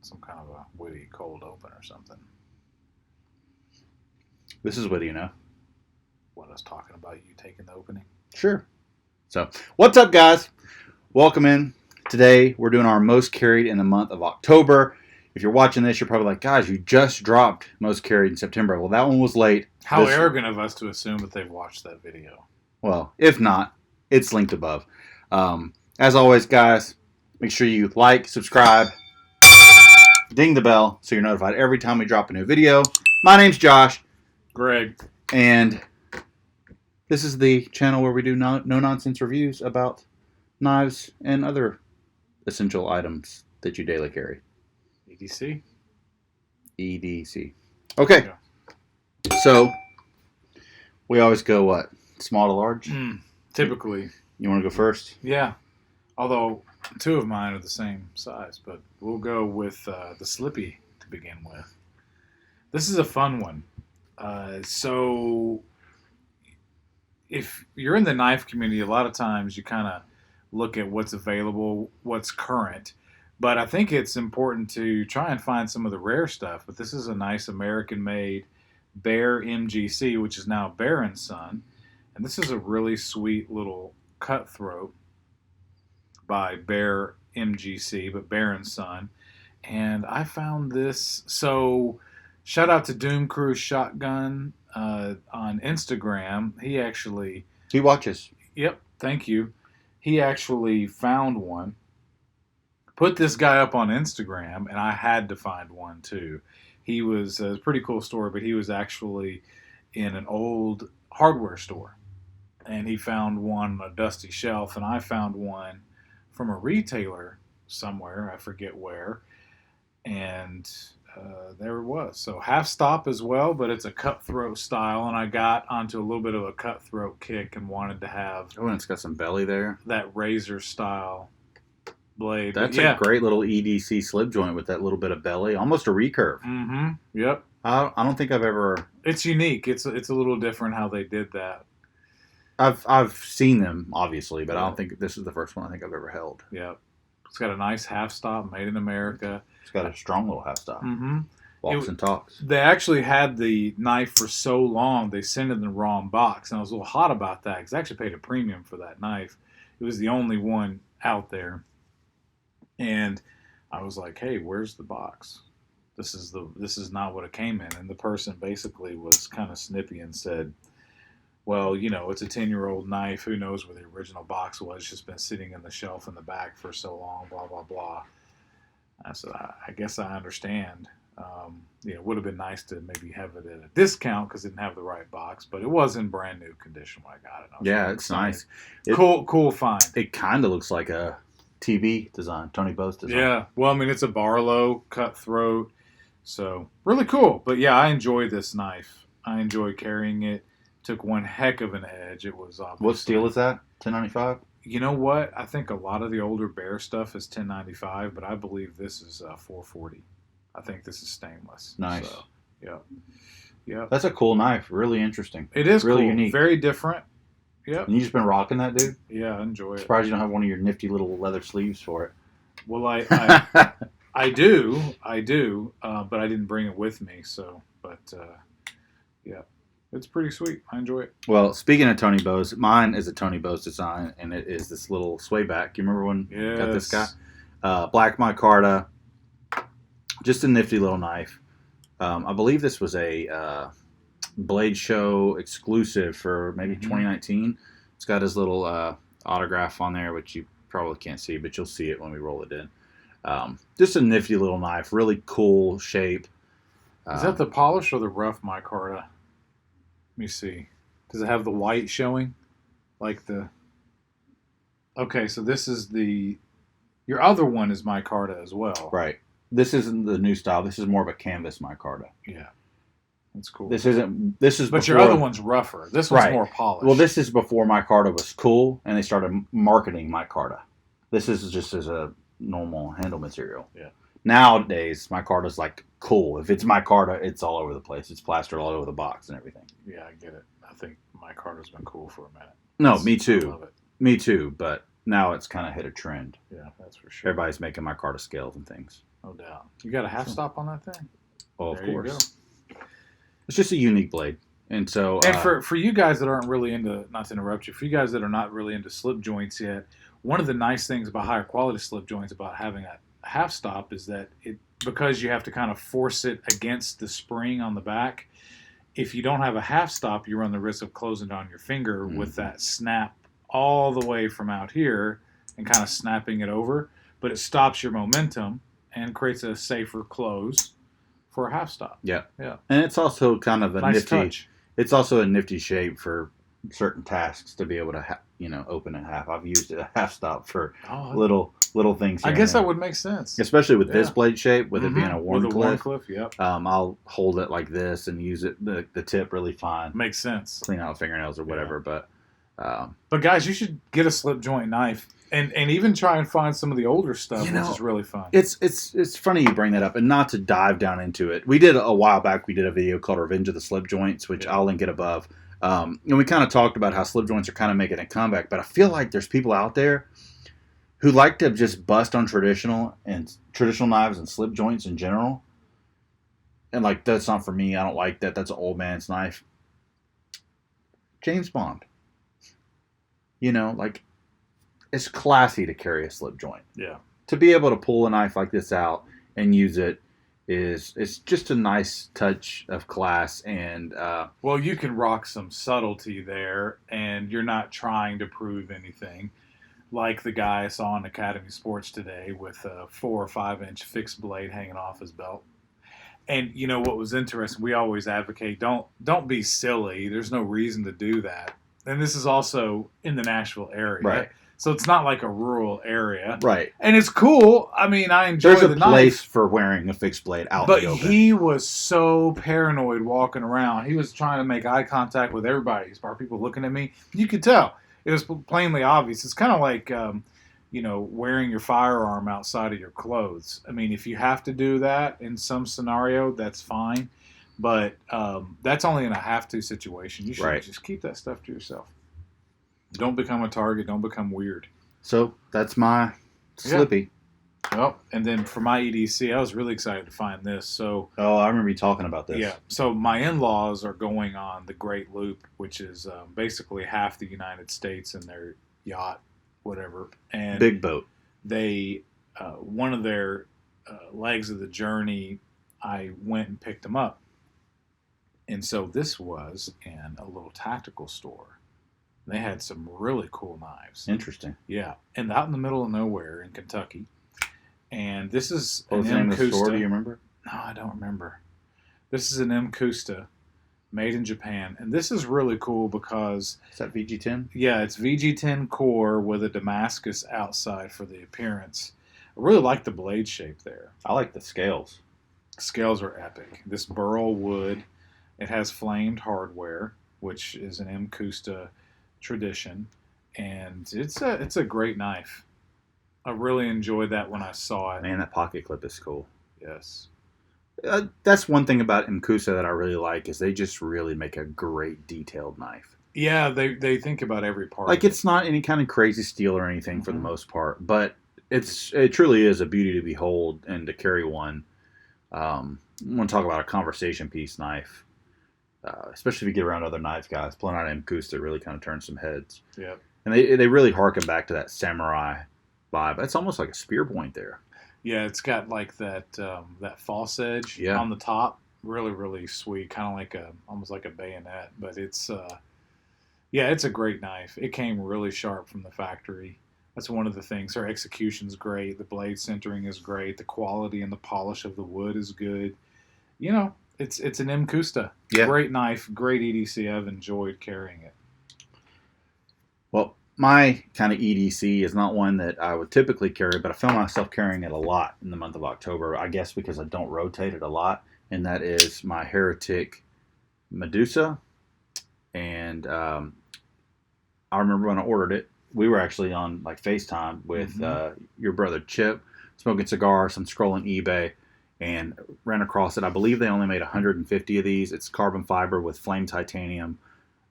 some kind of a witty cold open or something. This is witty, you know. What I was talking about, you taking the opening. Sure. So, what's up, guys? Welcome in. Today, we're doing our most carried in the month of October. If you're watching this, you're probably like, guys, you just dropped most carried in September. Well, that one was late. How arrogant of us to assume that they've watched that video. Well, if not, it's linked above. As always, guys, make sure you like, subscribe, ding the bell so you're notified every time we drop a new video. My name's Josh. Greg. And this is the channel where we do no-nonsense reviews about knives and other essential items that you daily carry. EDC. EDC. Okay. So, we always go what? Small to large? Typically. You want to go first? Yeah. Although, two of mine are the same size, but we'll go with the Slippy to begin with. This is a fun one. So, if you're in the knife community, a lot of times you kind of look at what's available, what's current. But I think it's important to try and find some of the rare stuff. But this is a nice American-made Bear MGC, which is now Bear & Son. And this is a really sweet little Cutthroat by Bear MGC, but Bear & Son. And I found this, so shout out to Doom Crew Shotgun on Instagram. He watches. Yep, thank you. He actually found one. Put this guy up on Instagram, and I had to find one too. He was a pretty cool story, but he was actually in an old hardware store, and he found one on a dusty shelf, and I found one from a retailer somewhere, I forget where, and there it was. So half stop as well, but it's a Cutthroat style, and I got onto a little bit of a Cutthroat kick and wanted to have Oh, and it's got some belly there. that razor style blade. That's a great little EDC slip joint with that little bit of belly, almost a recurve. Mm-hmm. Yep. I don't think I've ever. It's unique. It's a little different how they did that. I've seen them obviously, but I don't think this is the first one I think I've ever held. Yep. It's got a nice half stop, made in America. It's got a strong little half stop. Mm-hmm. Walks and talks. They actually had the knife for so long, they sent it in the wrong box, and I was a little hot about that because I actually paid a premium for that knife. It was the only one out there. And I was like, hey, where's the box? This is not what it came in. And the person basically was kind of snippy and said, well, you know, it's a 10-year-old knife. Who knows where the original box was? It's just been sitting in the shelf in the back for so long, blah, blah, blah. I said, I guess I understand. It would have been nice to maybe have it at a discount because it didn't have the right box, but it was in brand new condition when I got it. Yeah, it's nice. Cool find. It kind of looks like a TV design, Tony Bose design. Yeah, well, I mean, it's a Barlow Cutthroat, so really cool. But yeah, I enjoy this knife. I enjoy carrying it. Took one heck of an edge. It was obviously. What steel is that? 1095? You know what? I think a lot of the older Bear stuff is 1095, but I believe this is 440. I think this is stainless. Nice. So, yeah. That's a cool knife. Really interesting. It is really cool. Unique. Very different. Yep. And you just been rocking that, dude? Yeah, I enjoy it. Surprised you don't have one of your nifty little leather sleeves for it. Well, I do, but I didn't bring it with me. So, yeah, it's pretty sweet. I enjoy it. Well, speaking of Tony Bose, mine is a Tony Bose design, and it is this little Swayback. You remember when you got this guy? Black micarta. Just a nifty little knife. I believe this was a Blade Show exclusive for maybe 2019. It's got his little autograph on there, which you probably can't see, but you'll see it when we roll it in. Just a nifty little knife. Really cool shape. Is that the polish or the rough micarta? Let me see. Does it have the white showing? Like the... Okay, so this is the... Your other one is micarta as well. Right. This isn't the new style. This is more of a canvas micarta. Yeah. That's cool. This isn't... This is But before, your other one's rougher. This one's more polished. Well, this is before micarta was cool, and they started marketing micarta. This is just as a normal handle material. Yeah. Nowadays, micarta's like cool. If it's micarta, it's all over the place. It's plastered all over the box and everything. Yeah, I get it. I think micarta's been cool for a minute. No, me too. I love it. Me too, but now it's kind of hit a trend. Yeah, that's for sure. Everybody's making micarta scales and things. No doubt. You got a half stop on that thing? Oh, of There you course. It's just a unique blade. And so, And for you guys that aren't really into, not to interrupt you, for you guys that are not really into slip joints yet, one of the nice things about higher quality slip joints about having a half stop is that because you have to kind of force it against the spring on the back, if you don't have a half stop, you run the risk of closing down your finger with that snap all the way from out here and kind of snapping it over. But it stops your momentum and creates a safer close for a half stop. Yeah. Yeah. And it's also kind of a nice nifty touch. It's also a nifty shape for certain tasks to be able to open a half. I've used a half stop for little things here. I guess that would make sense. Especially with this blade shape, with it being a Wharncliffe. Yep. I'll hold it like this and use it the tip really fine. Makes sense. Clean out fingernails or whatever, but guys, you should get a slip joint knife and even try and find some of the older stuff, which is really fun. It's funny you bring that up, and not to dive down into it. We did a while back. We did a video called "Revenge of the Slip Joints," which I'll link it above. And we kind of talked about how slip joints are kind of making a comeback, but I feel like there's people out there who like to just bust on traditional knives and slip joints in general. And like, that's not for me. I don't like that. That's an old man's knife. James Bond. It's classy to carry a slip joint. Yeah. To be able to pull a knife like this out and use it's just a nice touch of class. And well, you can rock some subtlety there, and you're not trying to prove anything. Like the guy I saw in Academy Sports today with a 4 or 5 inch fixed blade hanging off his belt. And you know what was interesting? We always advocate don't be silly. There's no reason to do that. And this is also in the Nashville area. Right. So it's not like a rural area. Right. And it's cool. I mean, I enjoy the knife. There's a place for wearing a fixed blade out in the open. But he was so paranoid walking around. He was trying to make eye contact with everybody. Are people looking at me? You could tell. It was plainly obvious. It's kind of like, wearing your firearm outside of your clothes. I mean, if you have to do that in some scenario, that's fine. But that's only in a have-to situation. You should just keep that stuff to yourself. Don't become a target. Don't become weird. So that's my Slippy. Well, and then for my EDC, I was really excited to find this. So, I remember you talking about this. Yeah. So my in-laws are going on the Great Loop, which is basically half the United States in their yacht, whatever. And big boat. They, one of their legs of the journey, I went and picked them up. And so this was in a little tactical store. They had some really cool knives. Interesting. Yeah. And out in the middle of nowhere in Kentucky. And this is an Mcusta. Do you remember? No, I don't remember. This is an Mcusta made in Japan. And this is really cool because... Is that VG10? Yeah, it's VG10 core with a Damascus outside for the appearance. I really like the blade shape there. I like the scales. Scales are epic. This burl wood. It has flamed hardware, which is an Mcusta tradition. And it's a great knife. I really enjoyed that when I saw it. Man, that pocket clip is cool. Yes. That's one thing about Mcusta that I really like is they just really make a great detailed knife. Yeah, they think about every part. Like it's not any kind of crazy steel or anything for the most part, but it truly is a beauty to behold and to carry one. I want to talk about a conversation piece knife, especially if you get around other knife guys. Pulling out an Mcusta really kind of turns some heads. Yeah. And they really harken back to that samurai vibe. It's almost like a spear point there. Yeah, it's got like that false edge on the top. Really, really sweet. Kind of like almost like a bayonet. But it's it's a great knife. It came really sharp from the factory. That's one of the things. Her execution's great. The blade centering is great. The quality and the polish of the wood is good. It's an Mcusta. Yeah. Great knife. Great EDC. I've enjoyed carrying it. Well, my kind of EDC is not one that I would typically carry, but I found myself carrying it a lot in the month of October, I guess because I don't rotate it a lot, and that is my Heretic Medusa. And I remember when I ordered it, we were actually on like FaceTime with your brother Chip, smoking cigars. I'm scrolling eBay and ran across it. I believe they only made 150 of these. It's carbon fiber with flame titanium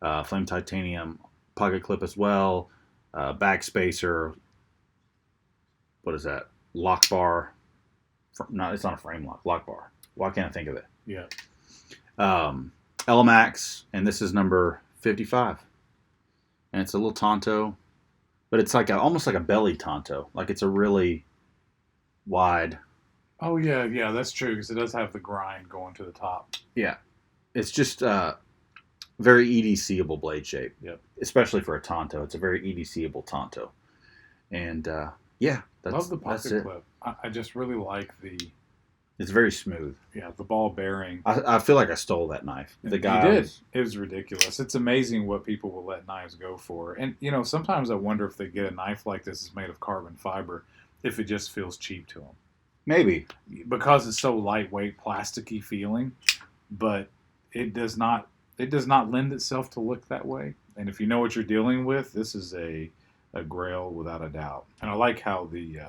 pocket clip as well. Back spacer, what is that? Lock bar No, it's not a frame lock bar. Why can't I think of it? Yeah. Elmax, and this is number 55. And it's a little Tonto, but it's like almost like a belly Tonto. Like it's a really wide. Oh, yeah, that's true, because it does have the grind going to the top. Yeah. It's just very EDC-able blade shape. Yep. Especially for a Tonto. It's a very EDC-able Tonto. And, yeah. Love the pocket clip. I just really like It's very smooth. Yeah, the ball bearing. I feel like I stole that knife. The guy did. It was ridiculous. It's amazing what people will let knives go for. And, sometimes I wonder if they get a knife like this is made of carbon fiber, if it just feels cheap to them. Maybe. Because it's so lightweight, plasticky feeling, but it does not lend itself to look that way. And if you know what you're dealing with, this is a grail without a doubt. And I like how the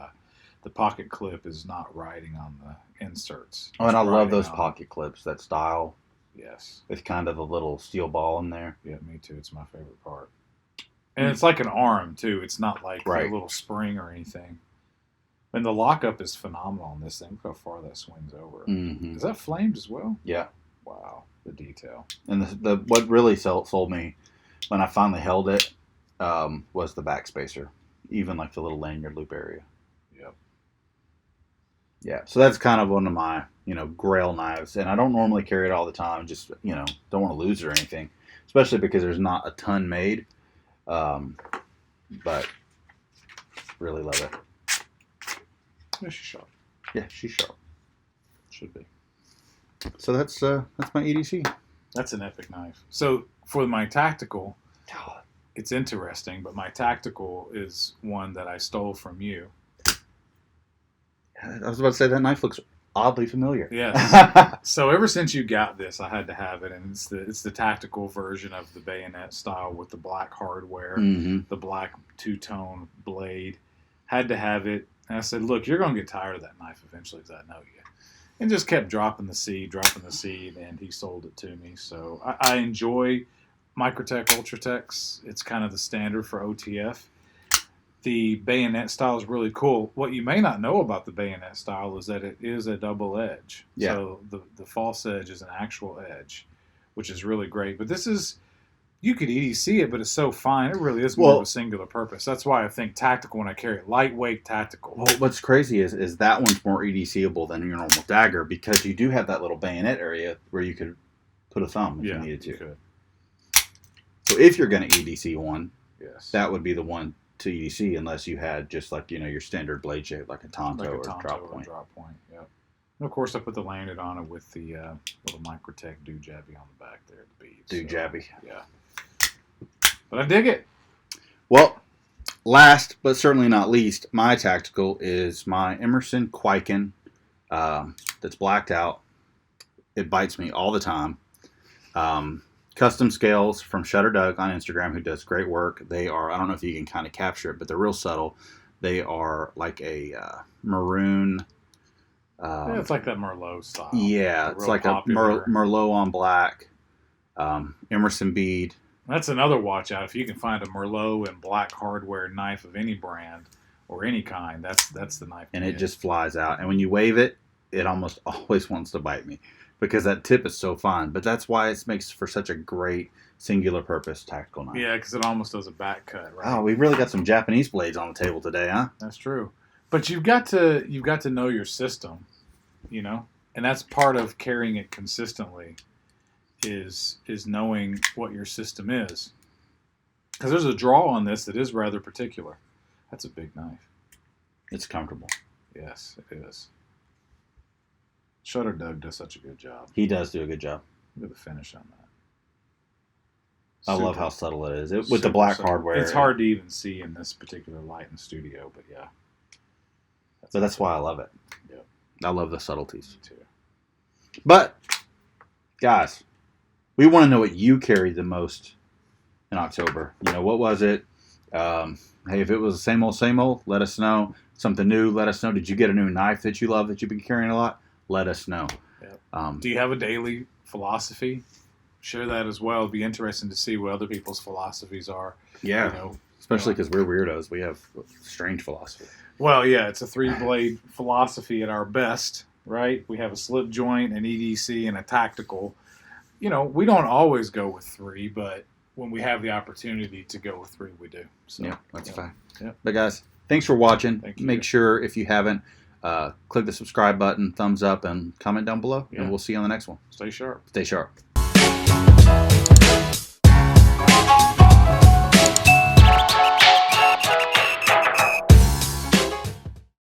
pocket clip is not riding on the inserts. Oh, and I love those pocket clips, that style. Yes. With kind of a little steel ball in there. Yeah, me too. It's my favorite part. And it's like an arm, too. It's not like a little spring or anything. And the lockup is phenomenal on this thing. Look how far that swings over. Mm-hmm. Is that flamed as well? Yeah. Wow, the detail. And the what really sold me when I finally held it was the backspacer. Even like the little lanyard loop area. Yep. Yeah, so that's kind of one of my, grail knives. And I don't normally carry it all the time. Just, don't want to lose it or anything. Especially because there's not a ton made. But really love it. Yeah, she's sharp. Yeah, she's sharp. Should be. So that's my EDC. That's an epic knife. So for my tactical, it's interesting, but my tactical is one that I stole from you. I was about to say that knife looks oddly familiar. Yes. So ever since you got this, I had to have it, and it's the tactical version of the Bayonet style with the black hardware, the black two-tone blade. Had to have it. And I said, look, you're going to get tired of that knife eventually, because I know you. And just kept dropping the seed, and he sold it to me. So I enjoy Microtech Ultratechs. It's kind of the standard for OTF. The Bayonet style is really cool. What you may not know about the Bayonet style is that it is a double edge. Yeah. So the false edge is an actual edge, which is really great. But this is... You could EDC it, but it's so fine. It really is more of a singular purpose. That's why I think tactical when I carry it. Lightweight tactical. Well, what's crazy is that one's more EDCable than your normal dagger because you do have that little bayonet area where you could put a thumb if you needed to. Could. So if you're going to EDC one, that would be the one to EDC unless you had just like, your standard blade shape like a Tonto or drop point. Yep. And of course, I put the lanyard on it with the little Microtech do-jabby on the back there, the beads. Do-jabby. So, yeah. But I dig it. Well, last but certainly not least, my tactical is my Emerson Kwaiken that's blacked out. It bites me all the time. Custom scales from Shutter Doug on Instagram, who does great work. They are, I don't know if you can kind of capture it, but they're real subtle. They are like a maroon. It's like that Merlot style. Yeah, it's like popular. A Merlot on black. Emerson bead. That's another watch out. If you can find a Merlot and black hardware knife of any brand or any kind, that's the knife. And it just flies out. And when you wave it, it almost always wants to bite me because that tip is so fine. But that's why it makes for such a great singular purpose tactical knife. Yeah, because it almost does a back cut, right? Oh, we really got some Japanese blades on the table today, huh? That's true. But you've got to know your system, and that's part of carrying it consistently. Is knowing what your system is. Because there's a draw on this that is rather particular. That's a big knife. It's comfortable. Yes, it is. Shutter Doug does such a good job. He does do a good job. Look at the finish on that. I love how subtle it is. With the black hardware. It's hard to even see in this particular light in the studio, but yeah. That's why I love it. Yep. I love the subtleties. Me too. But, guys... We want to know what you carried the most in October. What was it? Hey, if it was the same old, let us know. Something new, let us know. Did you get a new knife that you love that you've been carrying a lot? Let us know. Yep. Do you have a daily philosophy? Share that as well. It'd be interesting to see what other people's philosophies are. Yeah. Especially because we're weirdos. We have strange philosophy. Well, yeah, it's a 3-blade philosophy at our best, right? We have a slip joint, an EDC, and a tactical. We don't always go with 3, but when we have the opportunity to go with 3, we do. So, yeah, that's fine. Yeah. But guys, thanks for watching. Thank you. Make sure if you haven't, click the subscribe button, thumbs up, and comment down below. Yeah. And we'll see you on the next one. Stay sharp. Stay sharp.